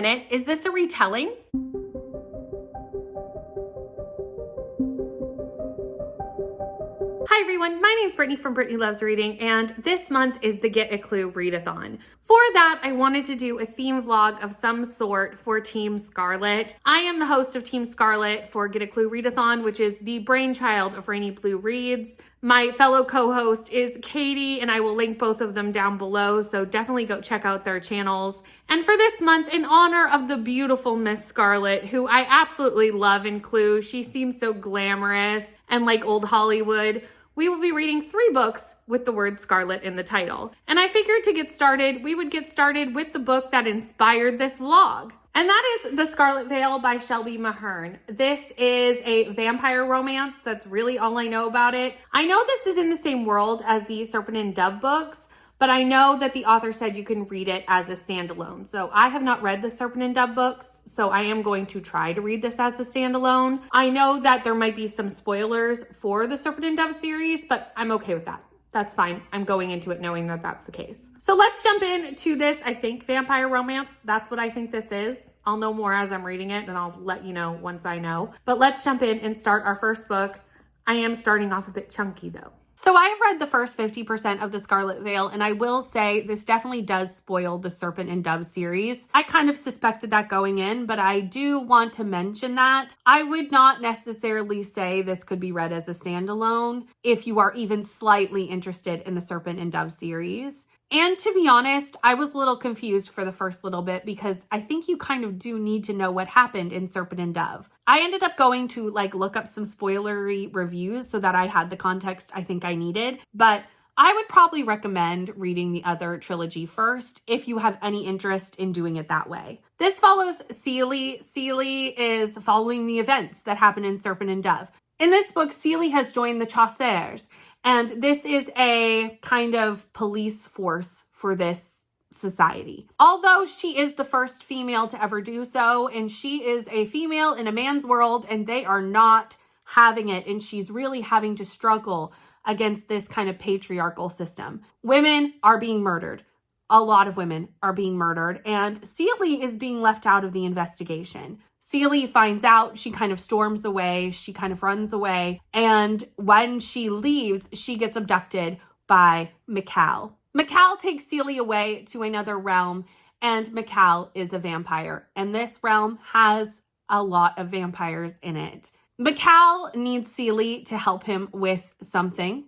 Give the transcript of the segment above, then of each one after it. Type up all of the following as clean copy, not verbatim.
minute. Is this a retelling? Hi everyone, my name is Brittany from Brittany Loves Reading, and this month is the Get a Clue Readathon. For that, I wanted to do a theme vlog of some sort for Team Scarlet. I am the host of Team Scarlet for Get a Clue Readathon, which is the brainchild of Rainy Blue Reads. My fellow co-host is Katie, and I will link both of them down below, so definitely go check out their channels. And for this month, in honor of the beautiful Miss Scarlet, who I absolutely love in Clue, she seems so glamorous and like old Hollywood, we will be reading 3 books with the word Scarlet in the title. And I figured to get started, we would get started with the book that inspired this vlog. And that is The Scarlet Veil by Shelby Mahern. This is a vampire romance. That's really all I know about it. I know this is in the same world as the Serpent and Dove books, but I know that the author said you can read it as a standalone. So I have not read the Serpent and Dove books, so I am going to try to read this as a standalone. I know that there might be some spoilers for the Serpent and Dove series, but I'm okay with that. That's fine. I'm going into it knowing that that's the case. So let's jump into this, I think, vampire romance. That's what I think this is. I'll know more as I'm reading it, and I'll let you know once I know. But let's jump in and start our first book. I am starting off a bit chunky though. So I have read the first 50% of The Scarlet Veil, and I will say this definitely does spoil the Serpent and Dove series. I kind of suspected that going in, but I do want to mention that I would not necessarily say this could be read as a standalone if you are even slightly interested in the Serpent and Dove series. And to be honest, I was a little confused for the first little bit because I think you kind of do need to know what happened in Serpent and Dove. I ended up going to look up some spoilery reviews so that I had the context I think I needed, but I would probably recommend reading the other trilogy first if you have any interest in doing it that way. This follows Celie. Celie is following the events that happen in Serpent and Dove. In this book, Celie has joined the Chasseurs, and this is a kind of police force for this society. Although she is the first female to ever do so, and she is a female in a man's world, and they are not having it, and she's really having to struggle against this kind of patriarchal system. Women are being murdered. A lot of women are being murdered, and Celie is being left out of the investigation. Celie finds out, she kind of storms away, she kind of runs away, and when she leaves, she gets abducted by Mikal. Mikal takes Celie away to another realm, and Mikal is a vampire, and this realm has a lot of vampires in it. Mikal needs Celie to help him with something.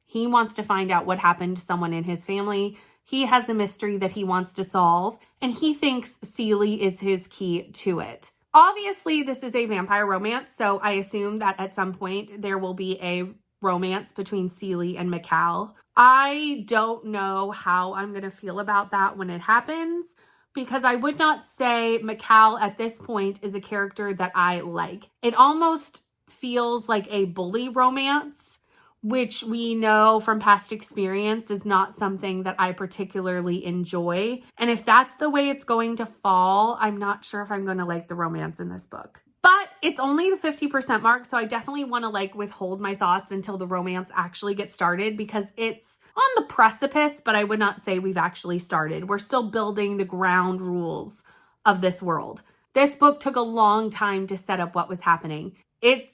He wants to find out what happened to someone in his family. He has a mystery that he wants to solve, and he thinks Celie is his key to it. Obviously, this is a vampire romance, so I assume that at some point there will be a romance between Celie and Mikal. I don't know how I'm going to feel about that when it happens, because I would not say Mikal at this point is a character that I like. It almost feels like a bully romance, which we know from past experience is not something that I particularly enjoy. And if that's the way it's going to fall, I'm not sure if I'm going to like the romance in this book. But it's only the 50% mark, so I definitely want to withhold my thoughts until the romance actually gets started, because it's on the precipice, but I would not say we've actually started. We're still building the ground rules of this world. This book took a long time to set up what was happening. It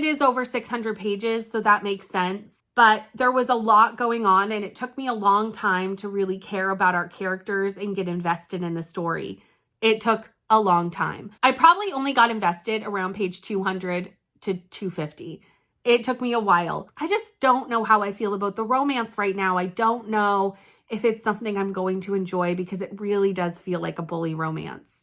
is over 600 pages, so that makes sense. But there was a lot going on, and it took me a long time to really care about our characters and get invested in the story. It took a long time. I probably only got invested around page 200 to 250. It took me a while. I just don't know how I feel about the romance right now. I don't know if it's something I'm going to enjoy, because it really does feel like a bully romance.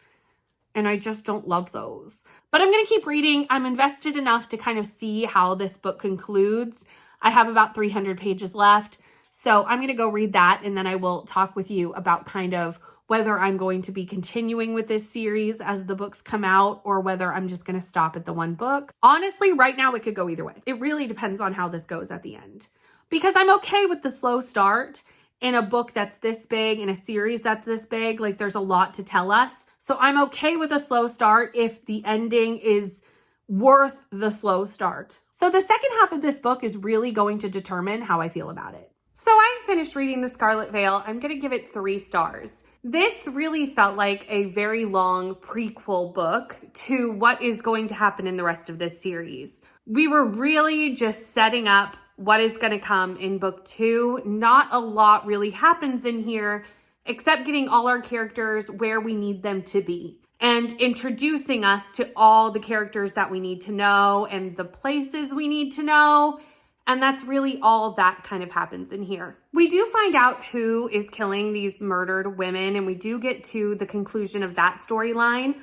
And I just don't love those. But I'm going to keep reading. I'm invested enough to kind of see how this book concludes. I have about 300 pages left. So I'm going to go read that, and then I will talk with you about kind of whether I'm going to be continuing with this series as the books come out, or whether I'm just going to stop at the one book. Honestly, right now it could go either way. It really depends on how this goes at the end. Because I'm okay with the slow start in a book that's this big, in a series that's this big. There's a lot to tell us. So I'm okay with a slow start if the ending is worth the slow start. So the second half of this book is really going to determine how I feel about it. So I finished reading The Scarlet Veil. I'm going to give it 3 stars. This really felt like a very long prequel book to what is going to happen in the rest of this series. We were really just setting up what is going to come in book 2. Not a lot really happens in here, except getting all our characters where we need them to be and introducing us to all the characters that we need to know and the places we need to know. And that's really all that kind of happens in here. We do find out who is killing these murdered women, and we do get to the conclusion of that storyline,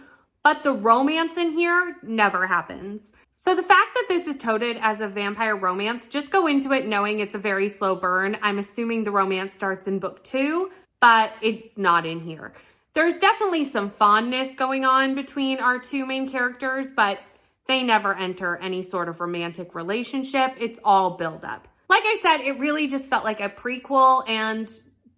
but the romance in here never happens. So the fact that this is touted as a vampire romance, just go into it knowing it's a very slow burn. I'm assuming the romance starts in book 2, but it's not in here. There's definitely some fondness going on between our two main characters, but they never enter any sort of romantic relationship. It's all build up. Like I said, it really just felt like a prequel, and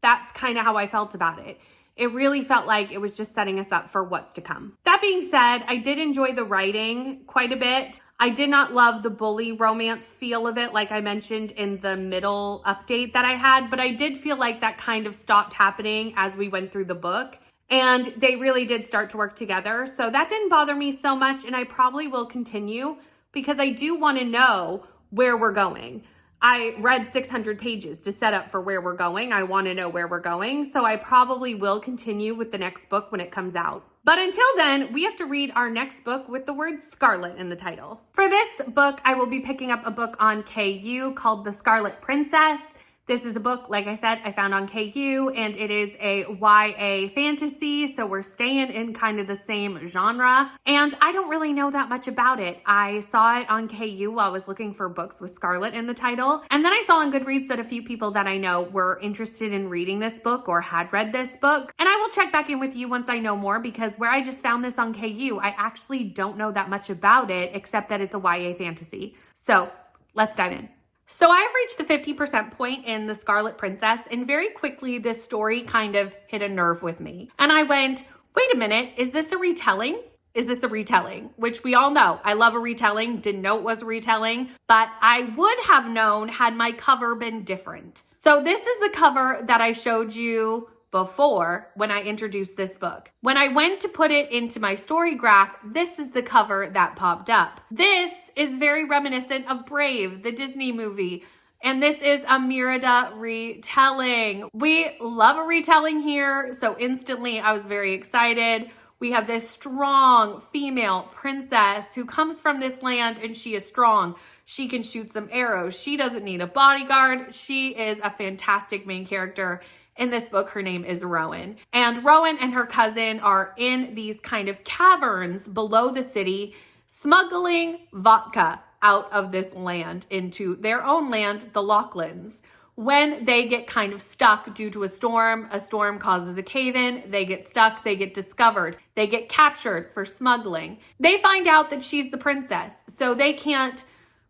that's kind of how I felt about it. It really felt like it was just setting us up for what's to come. That being said, I did enjoy the writing quite a bit. I did not love the bully romance feel of it, like I mentioned in the middle update that I had, but I did feel like that kind of stopped happening as we went through the book. And they really did start to work together. So that didn't bother me so much, and I probably will continue because I do want to know where we're going. I read 600 pages to set up for where we're going. I want to know where we're going. So I probably will continue with the next book when it comes out. But until then, we have to read our next book with the word Scarlet in the title. For this book, I will be picking up a book on KU called The Scarlet Princess. This is a book, like I said, I found on KU, and it is a YA fantasy, so we're staying in kind of the same genre, and I don't really know that much about it. I saw it on KU while I was looking for books with Scarlet in the title, and then I saw on Goodreads that a few people that I know were interested in reading this book or had read this book, and I will check back in with you once I know more, because where I just found this on KU, I actually don't know that much about it, except that it's a YA fantasy. So let's dive in. So I've reached the 50% point in The Scarlet Princess, and very quickly this story kind of hit a nerve with me. And I went, wait a minute, is this a retelling? Is this a retelling? Which we all know, I love a retelling, didn't know it was a retelling, but I would have known had my cover been different. So this is the cover that I showed you before when I introduced this book. When I went to put it into my story graph, this is the cover that popped up. This is very reminiscent of Brave, the Disney movie. And this is a Merida retelling. We love a retelling here, so instantly I was very excited. We have this strong female princess who comes from this land, and she is strong. She can shoot some arrows. She doesn't need a bodyguard. She is a fantastic main character. In this book, her name is Rowan. And Rowan and her cousin are in these kind of caverns below the city, smuggling vodka out of this land into their own land, the Lachlan's. When they get kind of stuck due to a storm causes a cave-in, they get stuck, they get discovered, they get captured for smuggling. They find out that she's the princess, so they can't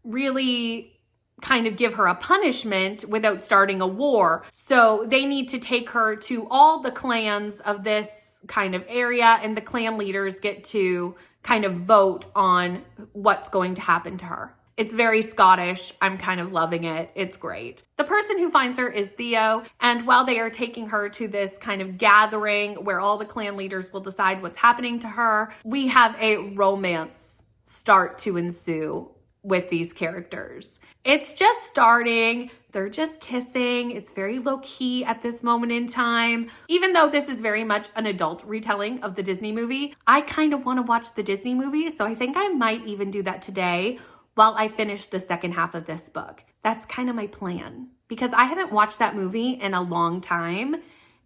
really kind of give her a punishment without starting a war. So they need to take her to all the clans of this kind of area, and the clan leaders get to kind of vote on what's going to happen to her. It's very Scottish. I'm kind of loving it. It's great. The person who finds her is Theo, and while they are taking her to this kind of gathering where all the clan leaders will decide what's happening to her, we have a romance start to ensue with these characters. It's just starting. They're just kissing. It's very low key at this moment in time. Even though this is very much an adult retelling of the Disney movie, I kind of want to watch the Disney movie, so I think I might even do that today while I finish the second half of this book. That's kind of my plan, because I haven't watched that movie in a long time,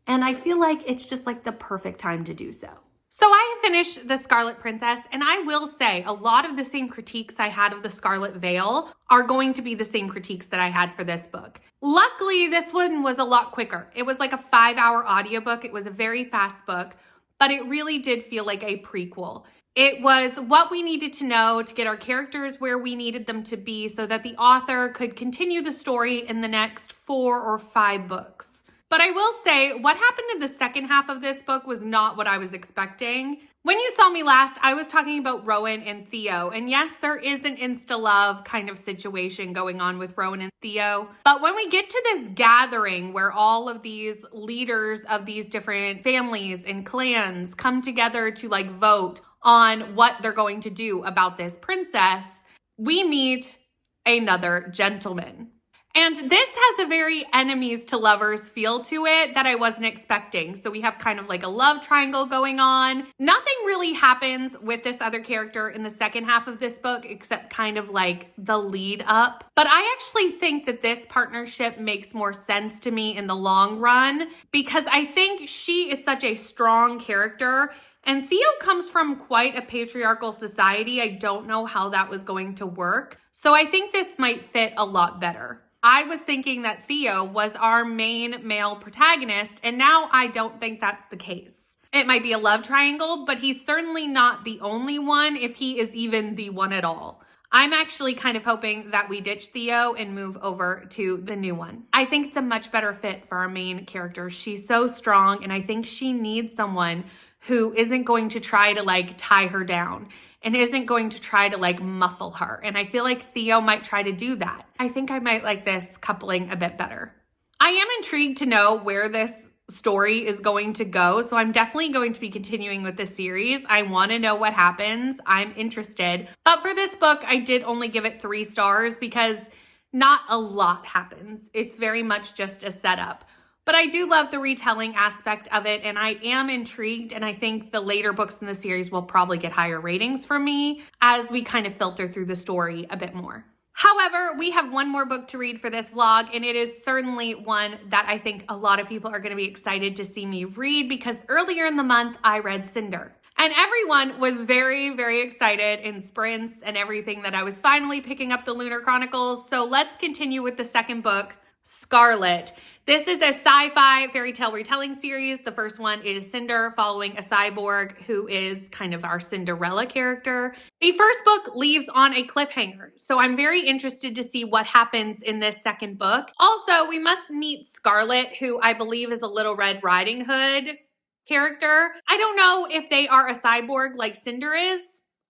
and I feel like it's just like the perfect time to do so. So I have finished The Scarlet Princess, and I will say a lot of the same critiques I had of The Scarlet Veil are going to be the same critiques that I had for this book. Luckily, this one was a lot quicker. It was like a 5-hour audiobook. It was a very fast book, but it really did feel like a prequel. It was what we needed to know to get our characters where we needed them to be so that the author could continue the story in the next 4 or 5 books. But I will say, what happened in the second half of this book was not what I was expecting. When you saw me last, I was talking about Rowan and Theo. And yes, there is an insta-love kind of situation going on with Rowan and Theo. But when we get to this gathering where all of these leaders of these different families and clans come together to like vote on what they're going to do about this princess, we meet another gentleman. And this has a very enemies to lovers feel to it that I wasn't expecting. So we have kind of like a love triangle going on. Nothing really happens with this other character in the second half of this book, except kind of like the lead up. But I actually think that this partnership makes more sense to me in the long run, because I think she is such a strong character. And Theo comes from quite a patriarchal society. I don't know how that was going to work. So I think this might fit a lot better. I was thinking that Theo was our main male protagonist, and now I don't think that's the case. It might be a love triangle, but he's certainly not the only one, if he is even the one at all. I'm actually kind of hoping that we ditch Theo and move over to the new one. I think it's a much better fit for our main character. She's so strong, and I think she needs someone who isn't going to try to like tie her down and isn't going to try to like muffle her. And I feel like Theo might try to do that. I think I might like this coupling a bit better. I am intrigued to know where this story is going to go. So I'm definitely going to be continuing with this series. I want to know what happens. I'm interested. But for this book, I did only give it 3 stars because not a lot happens. It's very much just a setup. But I do love the retelling aspect of it, and I am intrigued, and I think the later books in the series will probably get higher ratings from me as we kind of filter through the story a bit more. However, we have one more book to read for this vlog, and it is certainly one that I think a lot of people are going to be excited to see me read, because earlier in the month, I read Cinder. And everyone was very, very excited in sprints and everything that I was finally picking up the Lunar Chronicles. So let's continue with the second book, Scarlet. This is a sci-fi fairy tale retelling series. The first one is Cinder, following a cyborg who is kind of our Cinderella character. The first book leaves on a cliffhanger, so I'm very interested to see what happens in this second book. Also, we must meet Scarlet, who I believe is a Little Red Riding Hood character. I don't know if they are a cyborg like Cinder is.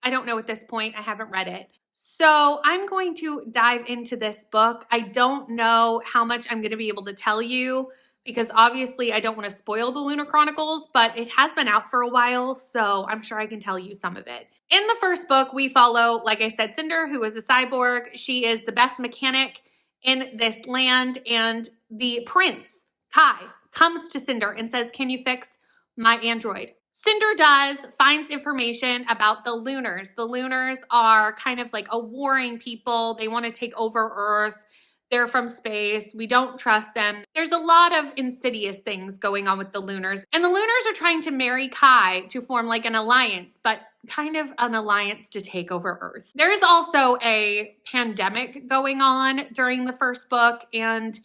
I don't know at this point. I haven't read it. So I'm going to dive into this book. I don't know how much I'm going to be able to tell you, because obviously I don't want to spoil the Lunar Chronicles, but it has been out for a while, so I'm sure I can tell you some of it. In the first book, we follow, like I said, Cinder, who is a cyborg. She is the best mechanic in this land, and the prince, Kai, comes to Cinder and says, "Can you fix my android?" Cinder does, finds information about the Lunars. The Lunars are kind of like a warring people. They want to take over Earth. They're from space. We don't trust them. There's a lot of insidious things going on with the Lunars. And the Lunars are trying to marry Kai to form like an alliance, but kind of an alliance to take over Earth. There is also a pandemic going on during the first book, and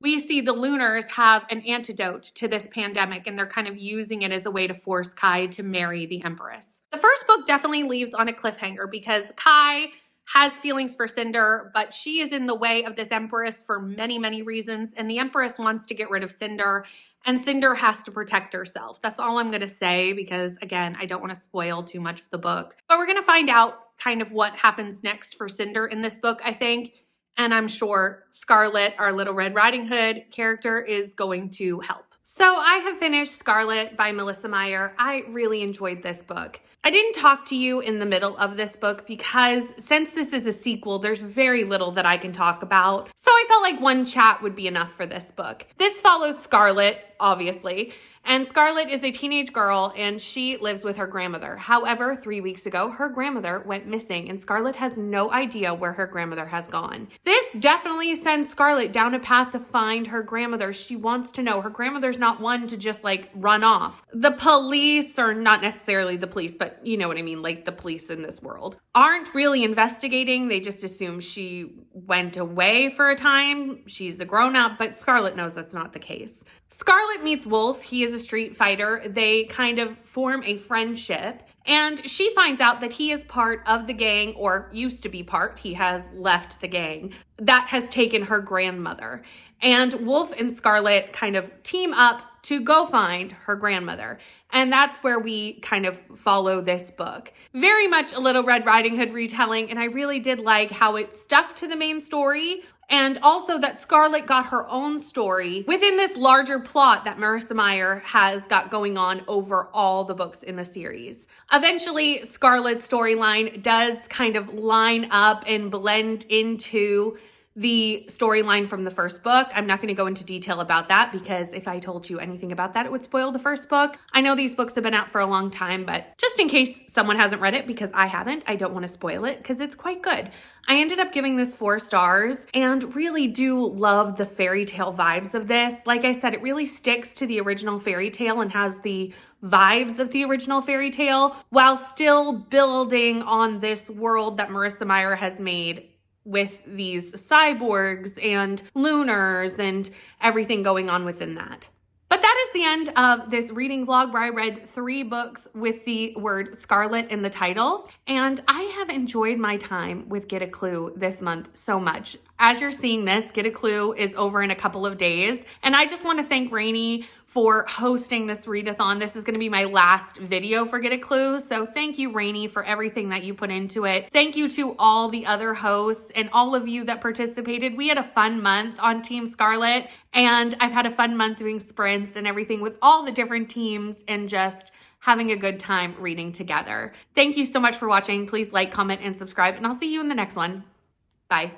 we see the Lunars have an antidote to this pandemic, and they're kind of using it as a way to force Kai to marry the Empress. The first book definitely leaves on a cliffhanger because Kai has feelings for Cinder, but she is in the way of this Empress for many, many reasons, and the Empress wants to get rid of Cinder, and Cinder has to protect herself. That's all I'm going to say because, again, I don't want to spoil too much of the book. But we're going to find out kind of what happens next for Cinder in this book, I think. And I'm sure Scarlet, our Little Red Riding Hood character, is going to help. So I have finished Scarlet by Melissa Meyer. I really enjoyed this book. I didn't talk to you in the middle of this book because since this is a sequel, there's very little that I can talk about. So I felt like one chat would be enough for this book. This follows Scarlet, obviously. And Scarlet is a teenage girl and she lives with her grandmother. However, 3 weeks ago, her grandmother went missing and Scarlet has no idea where her grandmother has gone. This definitely sends Scarlet down a path to find her grandmother. She wants to know. Her grandmother's not one to just like run off. The police, or not necessarily the police, but you know what I mean, like the police in this world, aren't really investigating. They just assume she went away for a time. She's a grown-up, but Scarlet knows that's not the case. Scarlet meets Wolf. He is a street fighter. They kind of form a friendship. And she finds out that he is part of the gang, or used to be part, he has left the gang, that has taken her grandmother. And Wolf and Scarlet kind of team up to go find her grandmother. And that's where we kind of follow this book. Very much a Little Red Riding Hood retelling, and I really did like how it stuck to the main story, and also that Scarlet got her own story within this larger plot that Marissa Meyer has got going on over all the books in the series. Eventually, Scarlet's storyline does kind of line up and blend into the storyline from the first book. I'm not going to go into detail about that because if I told you anything about that, it would spoil the first book. I know these books have been out for a long time, but just in case someone hasn't read it, because I haven't, I don't want to spoil it because it's quite good. I ended up giving this 4 stars and really do love the fairy tale vibes of this. Like I said, it really sticks to the original fairy tale and has the vibes of the original fairy tale while still building on this world that Marissa Meyer has made with these cyborgs and lunars and everything going on within that. But that is the end of this reading vlog where I read 3 books with the word Scarlet in the title. And I have enjoyed my time with Get a Clue this month so much. As you're seeing this, Get a Clue is over in a couple of days. And I just want to thank Rainey for hosting this readathon. This is going to be my last video for Get a Clue. So thank you, Rainey, for everything that you put into it. Thank you to all the other hosts and all of you that participated. We had a fun month on Team Scarlet, and I've had a fun month doing sprints and everything with all the different teams and just having a good time reading together. Thank you so much for watching. Please like, comment, and subscribe, and I'll see you in the next one. Bye.